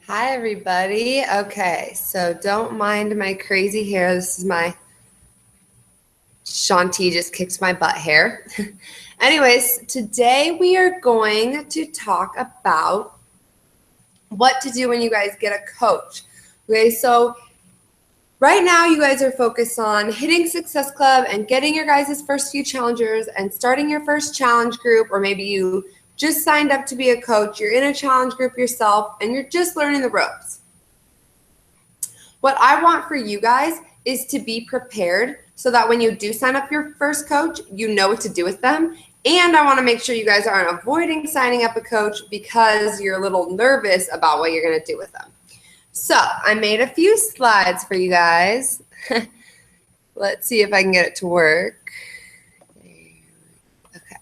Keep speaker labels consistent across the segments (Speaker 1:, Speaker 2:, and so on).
Speaker 1: Hi, everybody. Okay, so don't mind my crazy hair. This is my Shanti just kicks my butt hair. Anyways, today we are going to talk about what to do when you guys get a coach. Okay, so right now you guys are focused on hitting Success Club and getting your guys' first few challengers and starting your first challenge group, or maybe you just signed up to be a coach, you're in a challenge group yourself, and you're just learning the ropes. What I want for you guys is to be prepared so that when you do sign up your first coach, you know what to do with them. And I want to make sure you guys aren't avoiding signing up a coach because you're a little nervous about what you're going to do with them. So I made a few slides for you guys. Let's see if I can get it to work. Okay.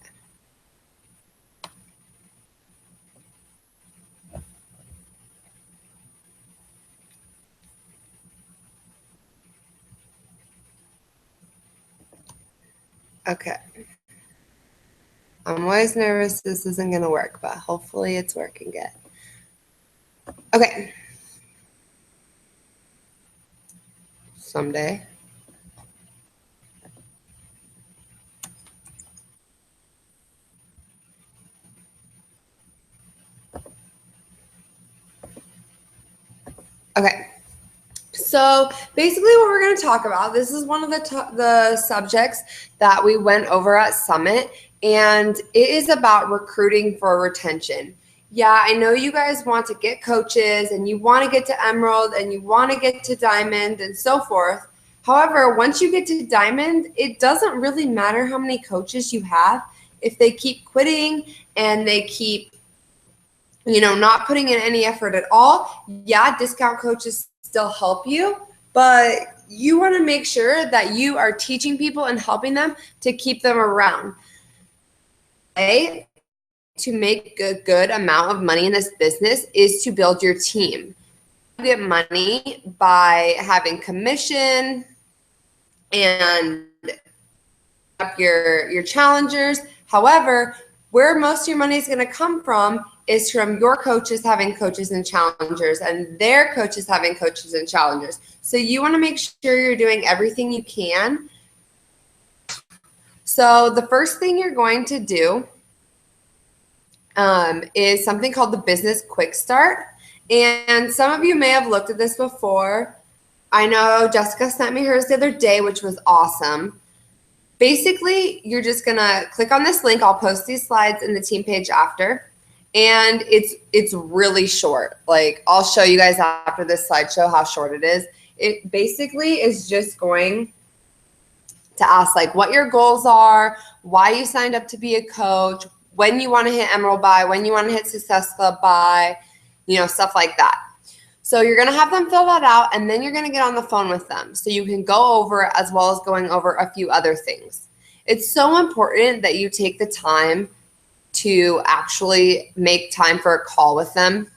Speaker 1: Okay. I'm always nervous this isn't going to work, but hopefully it's working good. Okay. Someday. Okay. So basically what we're going to talk about, this is one of the subjects that we went over at Summit, and it is about recruiting for retention. Yeah, I know you guys want to get coaches and you want to get to Emerald and you want to get to Diamond and so forth. However, once you get to Diamond, it doesn't really matter how many coaches you have. If they keep quitting and they keep not putting in any effort at all, yeah, discount coaches still help you, but you want to make sure that you are teaching people and helping them to keep them around. Okay? To make a good amount of money in this business is to build your team. You get money by having commission and up your challengers. However, where most of your money is going to come from is from your coaches having coaches and challengers and their coaches having coaches and challengers. So you want to make sure you're doing everything you can. So the first thing you're going to do is something called the Business Quick Start. And some of you may have looked at this before. I know Jessica sent me hers the other day, which was awesome. Basically, you're just going to click on this link. I'll post these slides in the team page after. And it's really short. Like, I'll show you guys after this slideshow how short it is. It basically is just going to ask like what your goals are, why you signed up to be a coach, when you want to hit Emerald by, when you want to hit Success Club by, stuff like that. So you're going to have them fill that out, and then you're going to get on the phone with them so you can go over as well as going over a few other things. It's so important that you take the time to actually make time for a call with them,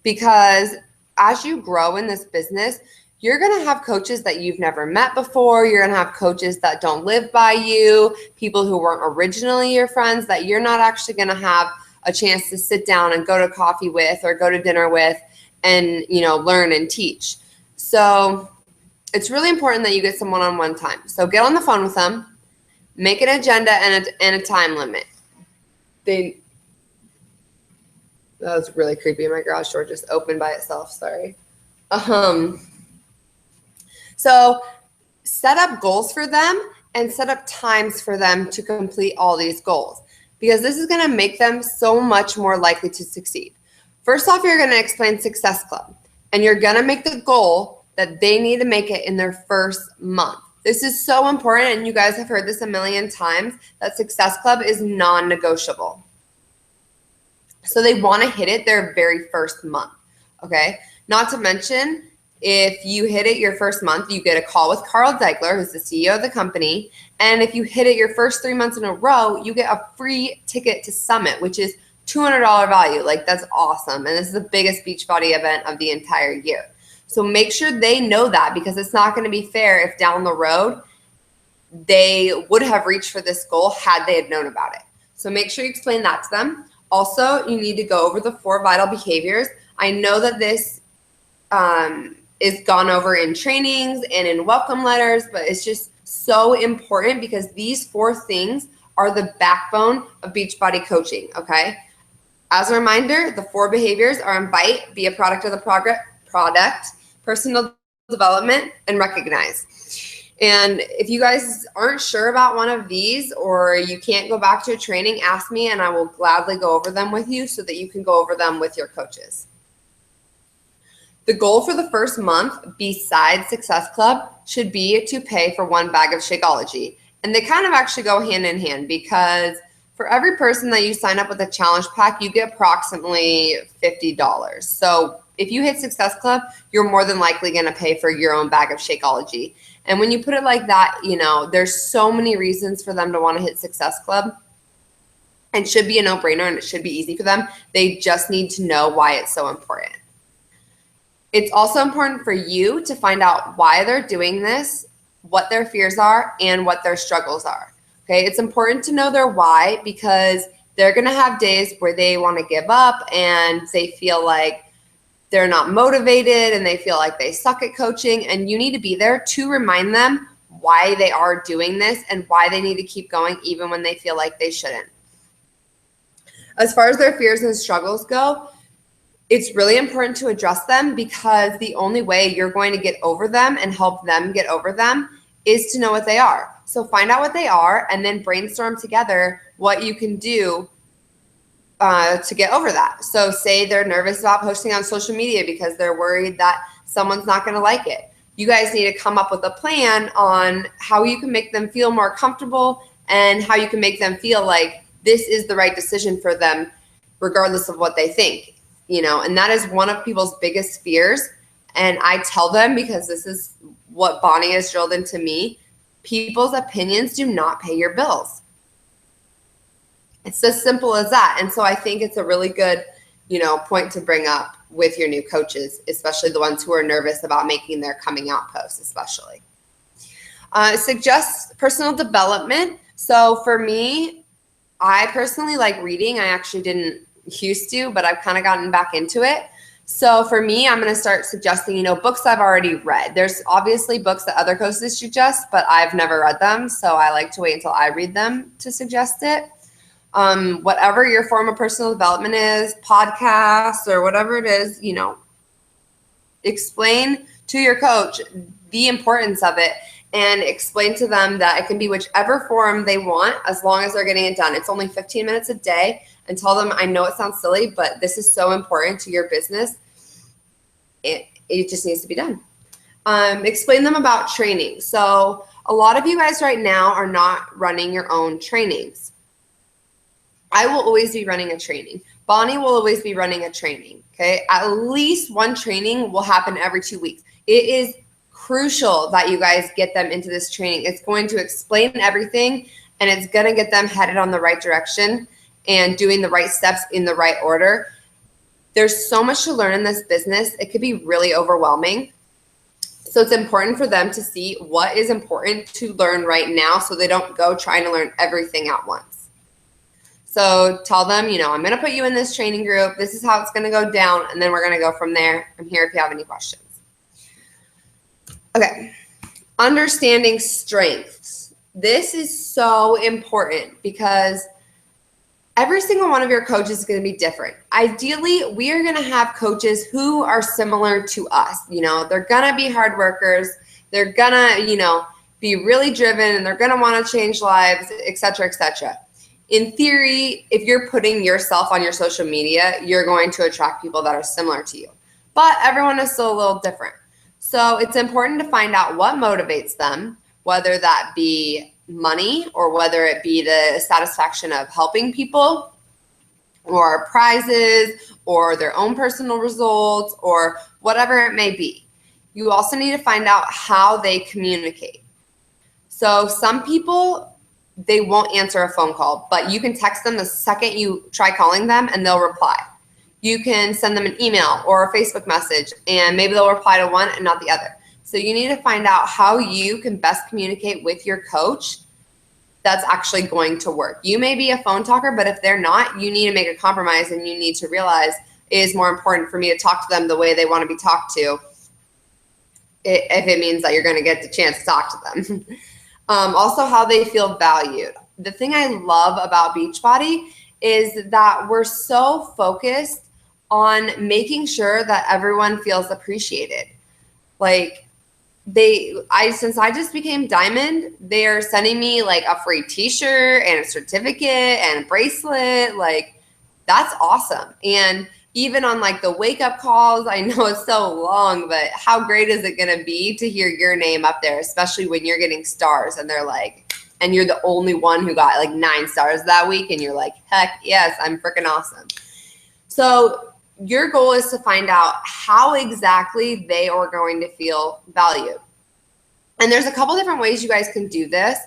Speaker 1: because as you grow in this business, you're going to have coaches that you've never met before. You're going to have coaches that don't live by you, people who weren't originally your friends that you're not actually going to have a chance to sit down and go to coffee with or go to dinner with and, learn and teach. So it's really important that you get some one-on-one time. So get on the phone with them, make an agenda and a time limit. That was really creepy. My garage door just opened by itself. Sorry. So set up goals for them and set up times for them to complete all these goals, because this is going to make them so much more likely to succeed. First off, you're going to explain Success Club, and you're going to make the goal that they need to make it in their first month. This is so important, and you guys have heard this a million times, that Success Club is non-negotiable. So they want to hit it their very first month, okay? Not to mention, if you hit it your first month, you get a call with Carl Degler, who's the CEO of the company. And if you hit it your first 3 months in a row, you get a free ticket to Summit, which is $200 value. Like, that's awesome. And this is the biggest Beachbody event of the entire year. So make sure they know that, because it's not going to be fair if down the road they would have reached for this goal had they had known about it. So make sure you explain that to them. Also, you need to go over the 4 vital behaviors. I know that this is gone over in trainings and in welcome letters, but it's just so important because these 4 things are the backbone of Beachbody coaching, okay? As a reminder, the 4 behaviors are invite, be a product of the product, personal development, and recognize. And if you guys aren't sure about one of these or you can't go back to a training, ask me and I will gladly go over them with you so that you can go over them with your coaches. The goal for the first month, besides Success Club, should be to pay for 1 bag of Shakeology. And they kind of actually go hand in hand because for every person that you sign up with a challenge pack, you get approximately $50. So if you hit Success Club, you're more than likely going to pay for your own bag of Shakeology. And when you put it like that, you know, there's so many reasons for them to want to hit Success Club. And should be a no-brainer and it should be easy for them. They just need to know why it's so important. It's also important for you to find out why they're doing this, what their fears are, and what their struggles are. Okay, it's important to know their why because they're going to have days where they want to give up and they feel like they're not motivated and they feel like they suck at coaching, and you need to be there to remind them why they are doing this and why they need to keep going even when they feel like they shouldn't. As far as their fears and struggles go, it's really important to address them because the only way you're going to get over them and help them get over them is to know what they are. So find out what they are and then brainstorm together what you can do to get over that. So say they're nervous about posting on social media because they're worried that someone's not going to like it. You guys need to come up with a plan on how you can make them feel more comfortable and how you can make them feel like this is the right decision for them regardless of what they think. You know, and that is one of people's biggest fears. And I tell them, because this is what Bonnie has drilled into me, people's opinions do not pay your bills. It's as simple as that. And so I think it's a really good, you know, point to bring up with your new coaches, especially the ones who are nervous about making their coming out posts, especially. Suggest personal development. So for me, I personally like reading. I actually didn't used to, but I've kind of gotten back into it. So for me, I'm going to start suggesting, you know, books I've already read. There's obviously books that other coaches suggest, but I've never read them. So I like to wait until I read them to suggest it. Whatever your form of personal development is, podcasts or whatever it is, you know, explain to your coach the importance of it and explain to them that it can be whichever form they want as long as they're getting it done. It's only 15 minutes a day. And tell them, I know it sounds silly, but this is so important to your business. It just needs to be done. Explain them about training. So a lot of you guys right now are not running your own trainings. I will always be running a training. Bonnie will always be running a training, okay? At least one training will happen every 2 weeks. It is crucial that you guys get them into this training. It's going to explain everything, and it's going to get them headed on the right direction and doing the right steps in the right order. There's so much to learn in this business. It could be really overwhelming. So it's important for them to see what is important to learn right now so they don't go trying to learn everything at once. So tell them, you know, I'm going to put you in this training group. This is how it's going to go down, and then we're going to go from there. I'm here if you have any questions. Okay. Understanding strengths. This is so important because every single one of your coaches is going to be different. Ideally, we are going to have coaches who are similar to us. You know, they're going to be hard workers. They're going to, you know, be really driven, and they're going to want to change lives, et cetera, et cetera. In theory, if you're putting yourself on your social media, you're going to attract people that are similar to you. But everyone is still a little different. So it's important to find out what motivates them, whether that be money or whether it be the satisfaction of helping people or prizes or their own personal results or whatever it may be. You also need to find out how they communicate. So some people, they won't answer a phone call, but you can text them the second you try calling them and they'll reply. You can send them an email or a Facebook message and maybe they'll reply to one and not the other. So you need to find out how you can best communicate with your coach that's actually going to work. You may be a phone talker, but if they're not, you need to make a compromise and you need to realize is more important for me to talk to them the way they want to be talked to, if it means that you're going to get the chance to talk to them. Also, how they feel valued. The thing I love about Beachbody is that we're so focused on making sure that everyone feels appreciated. Like, since I just became Diamond, they're sending me like a free t-shirt and a certificate and a bracelet. Like, that's awesome. And even on like the wake up calls, I know it's so long, but how great is it going to be to hear your name up there, especially when you're getting stars and they're like, and you're the only one who got like 9 stars that week. And you're like, heck yes, I'm freaking awesome. So your goal is to find out how exactly they are going to feel valued. And there's a couple different ways you guys can do this.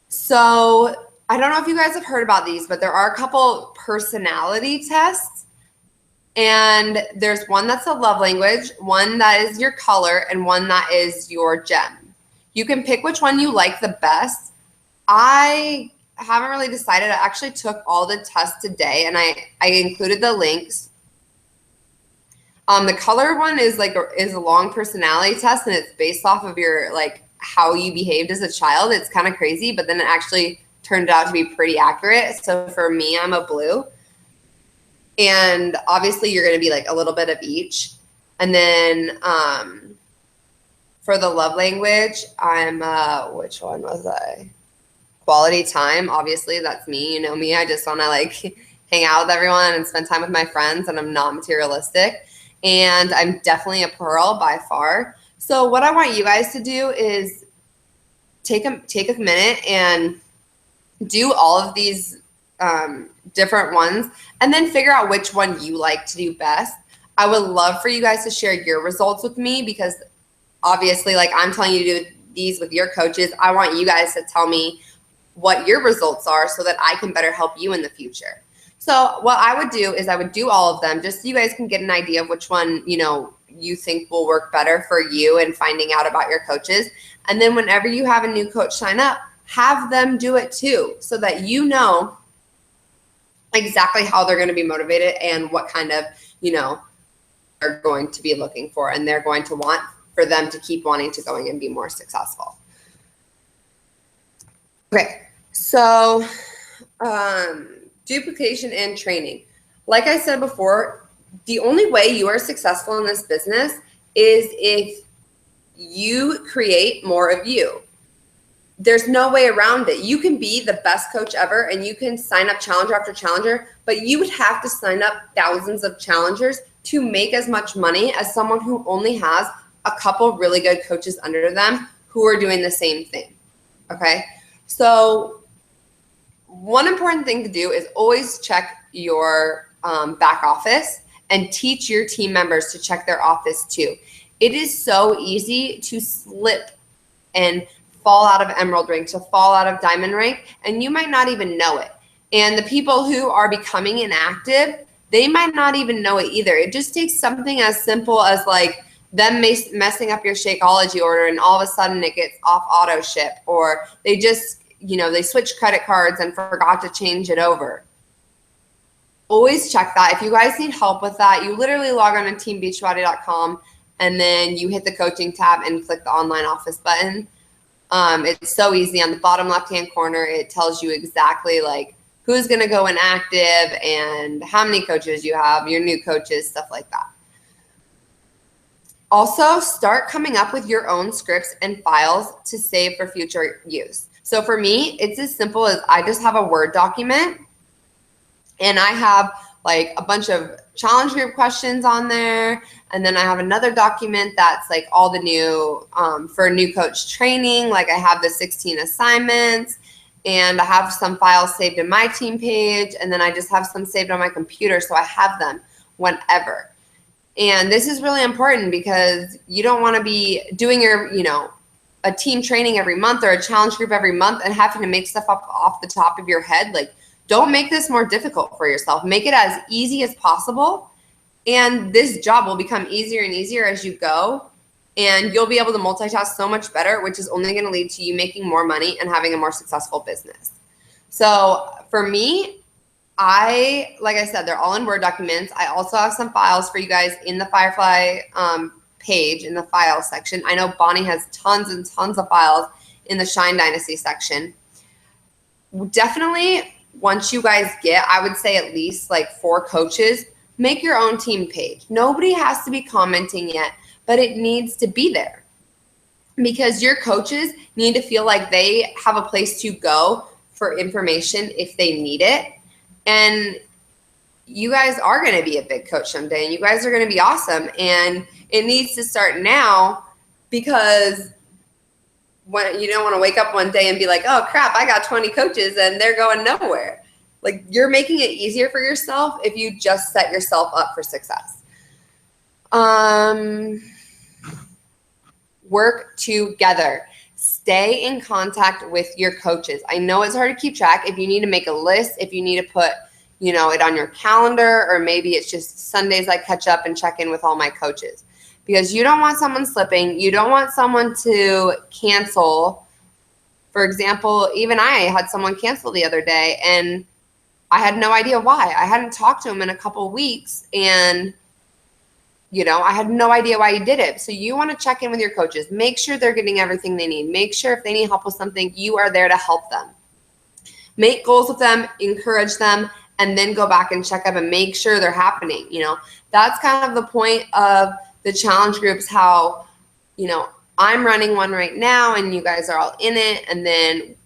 Speaker 1: So I don't know if you guys have heard about these, but there are a couple personality tests. And there's one that's a love language, one that is your color, and one that is your gem. You can pick which one you like the best. I haven't really decided. I actually took all the tests today, and I included the links. The color one is a long personality test, and it's based off of your like how you behaved as a child. It's kind of crazy, but then it actually turned out to be pretty accurate. So for me, I'm a blue. And obviously you're going to be like a little bit of each. And then for the love language, I'm which one was I? Quality time. Obviously, that's me. You know me. I just want to like hang out with everyone and spend time with my friends, and I'm not materialistic. And I'm definitely a Pearl by far. So what I want you guys to do is take a minute and do all of these different ones, and then figure out which one you like to do best. I would love for you guys to share your results with me, because obviously, like I'm telling you to do these with your coaches, I want you guys to tell me what your results are so that I can better help you in the future. So what I would do is I would do all of them just so you guys can get an idea of which one, you think will work better for you and finding out about your coaches. And then whenever you have a new coach sign up, have them do it too, so that you know exactly how they're going to be motivated and what kind of, they're going to be looking for, and they're going to want for them to keep wanting to go and be more successful. Okay, so duplication and training. Like I said before, the only way you are successful in this business is if you create more of you. There's no way around it. You can be the best coach ever and you can sign up challenger after challenger, but you would have to sign up thousands of challengers to make as much money as someone who only has a couple really good coaches under them who are doing the same thing. Okay. So one important thing to do is always check your back office and teach your team members to check their office too. It is so easy to slip and fall out of emerald rank, to fall out of diamond rank, and you might not even know it. And the people who are becoming inactive, they might not even know it either. It just takes something as simple as like them messing up your Shakeology order, and all of a sudden it gets off auto ship, or they just, they switched credit cards and forgot to change it over. Always check that. If you guys need help with that, you literally log on to teambeachbody.com and then you hit the coaching tab and click the online office button. It's so easy. On the bottom left-hand corner, it tells you exactly like who's going to go inactive and how many coaches you have, your new coaches, stuff like that. Also, start coming up with your own scripts and files to save for future use. So for me, it's as simple as I just have a Word document and I have like a bunch of challenge group questions on there. And then I have another document that's like all the new, for new coach training. Like I have the 16 assignments, and I have some files saved in my team page. And then I just have some saved on my computer, so I have them whenever. And this is really important because you don't want to be doing your, a team training every month or a challenge group every month and having to make stuff up off the top of your head. Like, don't make this more difficult for yourself. Make it as easy as possible. And this job will become easier and easier as you go. And you'll be able to multitask so much better, which is only going to lead to you making more money and having a more successful business. So for me, like I said, they're all in Word documents. I also have some files for you guys in the Firefly page in the file section. I know Bonnie has tons and tons of files in the Shine Dynasty section. Definitely, once you guys get, I would say at least like 4 coaches, make your own team page. Nobody has to be commenting yet, but it needs to be there because your coaches need to feel like they have a place to go for information if they need it. And you guys are going to be a big coach someday, and you guys are going to be awesome. And it needs to start now, because when you don't want to wake up one day and be like, oh crap, I got 20 coaches and they're going nowhere. Like, you're making it easier for yourself if you just set yourself up for success. Work together. Stay in contact with your coaches. I know it's hard to keep track. If you need to make a list, if you need to put, it on your calendar, or maybe it's just Sundays I catch up and check in with all my coaches, because you don't want someone slipping. You don't want someone to cancel. For example, even I had someone cancel the other day, and I had no idea why. I hadn't talked to him in a couple weeks, and I had no idea why he did it. So you want to check in with your coaches. Make sure they're getting everything they need. Make sure if they need help with something, you are there to help them. Make goals with them, encourage them, and then go back and check up and make sure they're happening. That's kind of the point of the challenge groups, how, I'm running one right now and you guys are all in it. And then,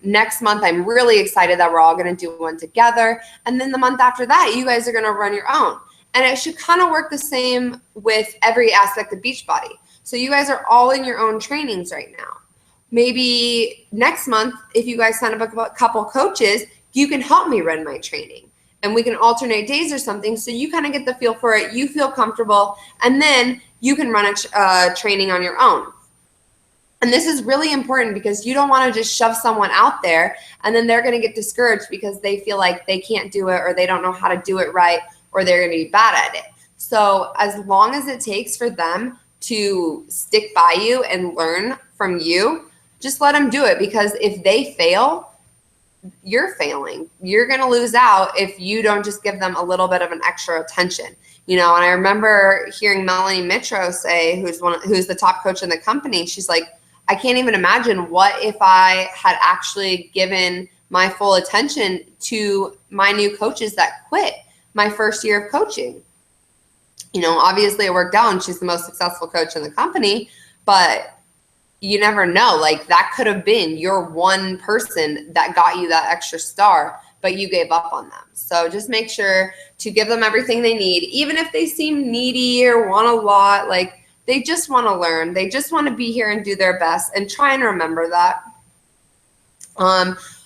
Speaker 1: next month, I'm really excited that we're all going to do one together. And then the month after that, you guys are going to run your own. And it should kind of work the same with every aspect of Beachbody. So you guys are all in your own trainings right now. Maybe next month, if you guys sign up a couple coaches, you can help me run my training. And we can alternate days or something, so you kind of get the feel for it. You feel comfortable, and then you can run a training on your own. And this is really important, because you don't want to just shove someone out there and then they're going to get discouraged because they feel like they can't do it, or they don't know how to do it right, or they're going to be bad at it. So as long as it takes for them to stick by you and learn from you, just let them do it, because if they fail, you're failing. You're going to lose out if you don't just give them a little bit of an extra attention. And I remember hearing Melanie Mitro say, who's the top coach in the company, she's like, I can't even imagine what if I had actually given my full attention to my new coaches that quit my first year of coaching. Obviously it worked out and she's the most successful coach in the company, but you never know. Like, that could have been your one person that got you that extra star, but you gave up on them. So just make sure to give them everything they need, even if they seem needy or want a lot. Like, they just want to learn. They just want to be here and do their best, and try and remember that.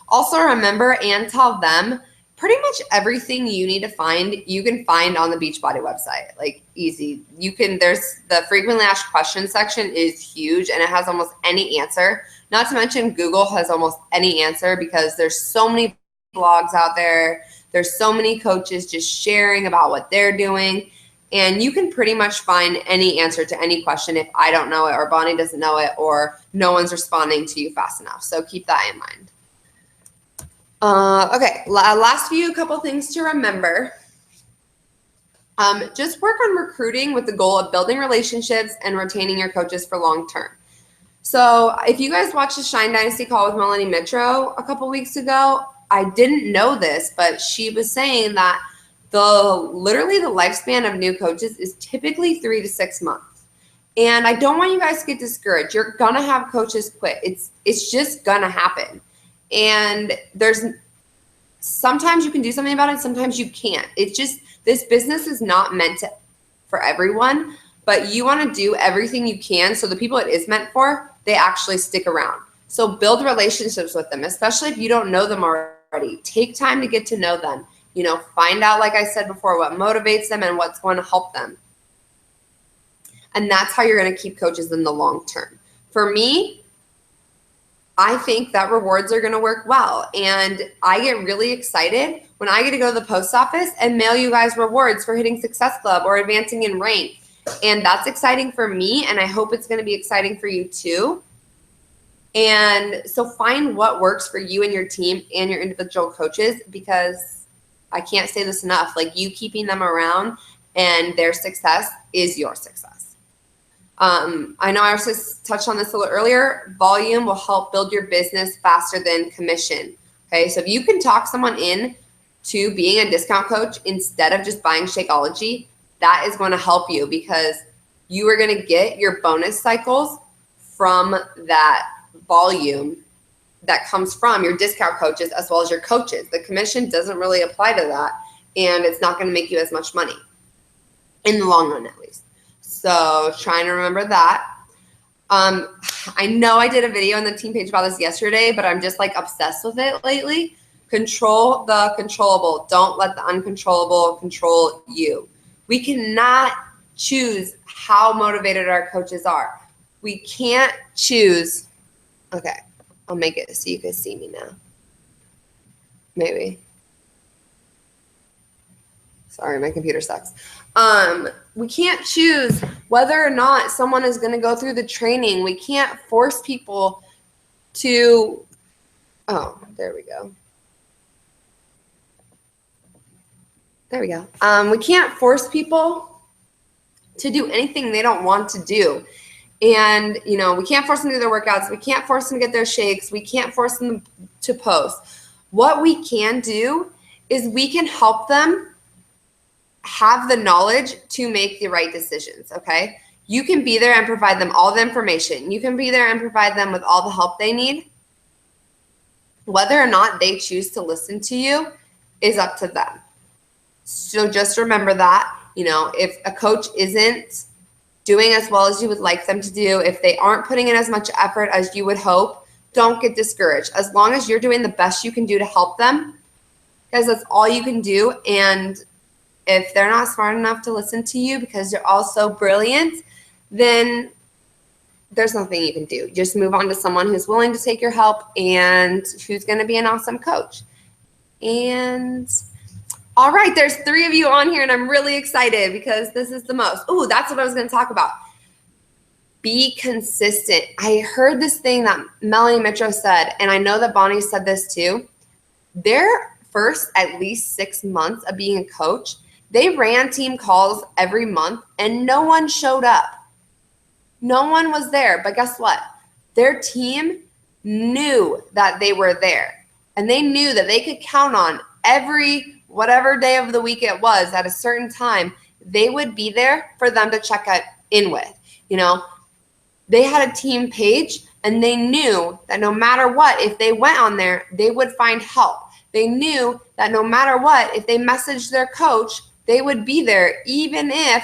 Speaker 1: Also remember and tell them pretty much everything you need to find, you can find on the Beachbody website. Like, easy. There's the frequently asked questions section is huge, and it has almost any answer. Not to mention Google has almost any answer, because there's so many blogs out there. There's so many coaches just sharing about what they're doing. And you can pretty much find any answer to any question if I don't know it, or Bonnie doesn't know it, or no one's responding to you fast enough. So keep that in mind. Okay, last couple things to remember. Just work on recruiting with the goal of building relationships and retaining your coaches for long term. So if you guys watched the Shine Dynasty call with Melanie Mitro a couple weeks ago, I didn't know this, but she was saying that literally the lifespan of new coaches is typically 3 to 6 months. And I don't want you guys to get discouraged. You're gonna have coaches quit. It's just gonna happen. And sometimes you can do something about it, sometimes you can't. It's just, this business is not meant for everyone, but you want to do everything you can so the people it is meant for, they actually stick around. So build relationships with them, especially if you don't know them already. Take time to get to know them. Find out, like I said before, what motivates them and what's going to help them. And that's how you're going to keep coaches in the long term. For me, I think that rewards are going to work well. And I get really excited when I get to go to the post office and mail you guys rewards for hitting Success Club or advancing in rank. And that's exciting for me, and I hope it's going to be exciting for you too. And so find what works for you and your team and your individual coaches, because I can't say this enough. Like, you keeping them around and their success is your success. I know I also touched on this a little earlier. Volume will help build your business faster than commission. Okay, so if you can talk someone in to being a discount coach instead of just buying Shakeology, that is going to help you, because you are going to get your bonus cycles from that volume that comes from your discount coaches as well as your coaches. The commission doesn't really apply to that, and it's not going to make you as much money in the long run, at least. So trying to remember that. I know I did a video on the team page about this yesterday, but I'm just like obsessed with it lately. Control the controllable. Don't let the uncontrollable control you. We cannot choose how motivated our coaches are. We can't choose. Okay, I'll make it so you can see me now. Maybe. Sorry, my computer sucks. We can't choose whether or not someone is going to go through the training. We can't force people to, oh, there we go. There we go. We can't force people to do anything they don't want to do. And, you know, we can't force them to do their workouts. We can't force them to get their shakes. We can't force them to post. What we can do is we can help them have the knowledge to make the right decisions, okay? You can be there and provide them all the information. You can be there and provide them with all the help they need. Whether or not they choose to listen to you is up to them. So just remember that, you know, if a coach isn't doing as well as you would like them to do, if they aren't putting in as much effort as you would hope, don't get discouraged. As long as you're doing the best you can do to help them, because that's all you can do. And if they're not smart enough to listen to you because you're also brilliant, then there's nothing you can do. Just move on to someone who's willing to take your help and who's going to be an awesome coach. And all right, there's 3 of you on here, and I'm really excited because this is the most. Ooh, that's what I was going to talk about. Be consistent. I heard this thing that Melanie Mitro said, and I know that Bonnie said this too. Their first at least 6 months of being a coach, they ran team calls every month, and no one showed up. No one was there. But guess what? Their team knew that they were there, and they knew that they could count on every whatever day of the week it was at a certain time, they would be there for them to check in with. You know, they had a team page, and they knew that no matter what, if they went on there, they would find help. They knew that no matter what, if they messaged their coach, they would be there, even if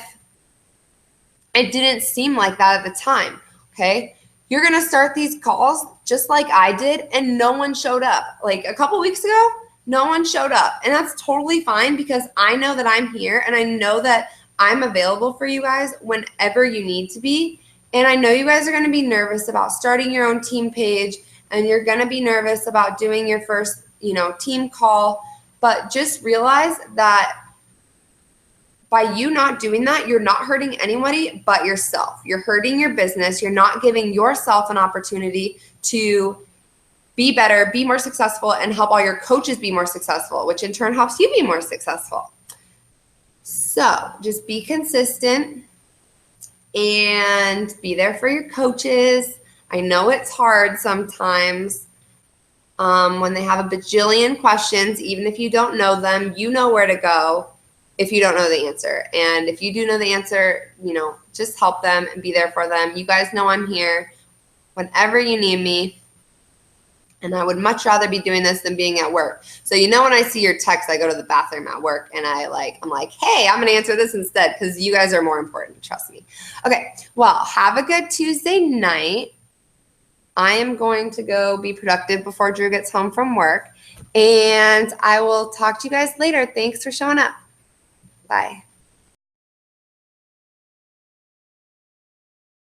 Speaker 1: it didn't seem like that at the time, okay? You're going to start these calls just like I did, and no one showed up. Like a couple weeks ago, no one showed up, and that's totally fine because I know that I'm here, and I know that I'm available for you guys whenever you need to be. And I know you guys are going to be nervous about starting your own team page, and you're going to be nervous about doing your first, you know, team call, but just realize that by you not doing that, you're not hurting anybody but yourself. You're hurting your business. You're not giving yourself an opportunity to be better, be more successful, and help all your coaches be more successful, which in turn helps you be more successful. So just be consistent and be there for your coaches. I know it's hard sometimes when they have a bajillion questions. Even if you don't know them, you know where to go if you don't know the answer. And if you do know the answer, you know, just help them and be there for them. You guys know I'm here whenever you need me. And I would much rather be doing this than being at work. So, you know, when I see your text, I go to the bathroom at work and I'm like, hey, I'm going to answer this instead because you guys are more important. Trust me. Okay. Well, have a good Tuesday night. I am going to go be productive before Drew gets home from work. And I will talk to you guys later. Thanks for showing up. Bye.